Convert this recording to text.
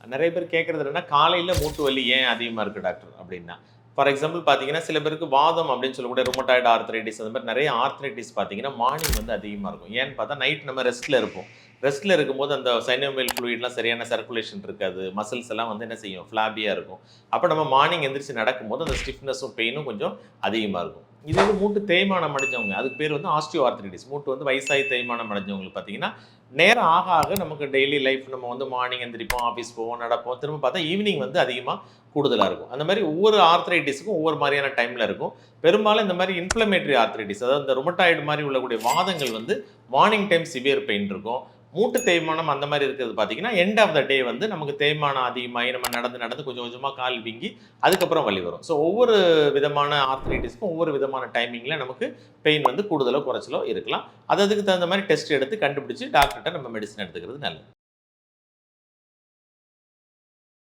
நிறைய பேர் கேட்குறது என்னன்னா, காலையில மூட்டு வலி ஏன் அதிகமா இருக்கு டாக்டர் அப்படின்னா. ஃபார் எக்ஸாம்பிள் பார்த்தீங்கன்னா, சில பேருக்கு வாதம் அப்படின்னு சொல்லக்கூடிய ருமட்டாய்டு ஆர்த்ரைட்டிஸ் அந்த மாரி நெறைய ஆர்த்ரைட்டிஸ் பார்த்தீங்கன்னா, மார்னிங் வந்து அதிகமா இருக்கும். ஏன்னு பார்த்தா, நைட் நம்ம ரெஸ்ட்ல இருப்போம். ரெஸ்ட்ல இருக்கும்போது அந்த சைனோவியல் ஃப்ளூயிட்லாம் சரியான சர்க்குலேஷன் இருக்காது. மசில்ஸ் எல்லாம் வந்து என்ன செய்யும்? ஃப்ளாபியா இருக்கும். அப்ப நம்ம மார்னிங் எந்திரிச்சு நடக்கும்போது அந்த ஸ்டிஃப்னஸும், பெயினும் கொஞ்சம் அதிகமா இருக்கும். இது வந்து மூட்டு தேய்மானம் அடைஞ்சவங்க. அதுக்கு பேர் வந்து ஆஸ்டியோ ஆர்த்ரைட்டிஸ். மூட்டு வந்து வயசாகி தேய்மானம் அடைஞ்சவங்களுக்கு பார்த்தீங்கன்னா, நேரம் ஆக ஆக நமக்கு டெய்லி லைஃப் நம்ம வந்து மார்னிங் எந்திரிப்போம், ஆஃபீஸ் போவோம், நடப்போம். திரும்ப பார்த்தா ஈவினிங் வந்து அதிகமா கூடுதலா இருக்கும். அந்த மாரி ஒவ்வொரு ஆர்த்ரைட்டிஸ்க்கும் ஒவ்வொரு மாரியான டைம்ல இருக்கும். பெரும்பாலும் இந்த மாரி இன்ஃப்ளமேட்டரி ஆர்த்ரைட்டிஸ் அதாவது இந்த ருமட்டாய்டு மாரி உள்ளக்கூடிய வாதங்கள் வந்து மார்னிங் டைம் சிவியர் பெயின் இருக்கும். மூட்டு தேய்மானம் அந்த மாரி இருக்கிறது பார்த்தீங்கன்னா, எண்ட் ஆஃப் த டே வந்து நமக்கு தேய்மானம் அதிகமாகி நம்ம நடந்து நடந்து கொஞ்சம் கொஞ்சமா கால் வீங்கி, அதுக்கப்புறம் வலி வரும். ஸோ ஒவ்வொரு விதமான ஆர்த்ரைட்டிஸ்க்கும் ஒவ்வொரு விதமான டைமிங்ல நமக்கு பெயின் வந்து கூடுதலோ, குறைச்சலோ இருக்கலாம். அது அதுக்கு தகுந்த மாரி டெஸ்ட் எடுத்து கண்டுபிடிச்சு டாக்டர்ட்ட நம்ம மெடிசின் எடுத்துக்கிறது நல்லது.